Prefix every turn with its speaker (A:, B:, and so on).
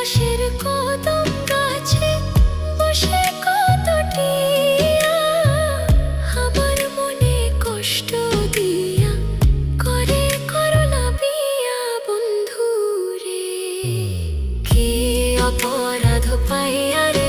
A: পাশের কদম গাছে বসে কতটিয়া আমার মনে কষ্ট দিয়া করে করলা বিয়া বন্ধু রে। কি অপরাধ পাইয়া রে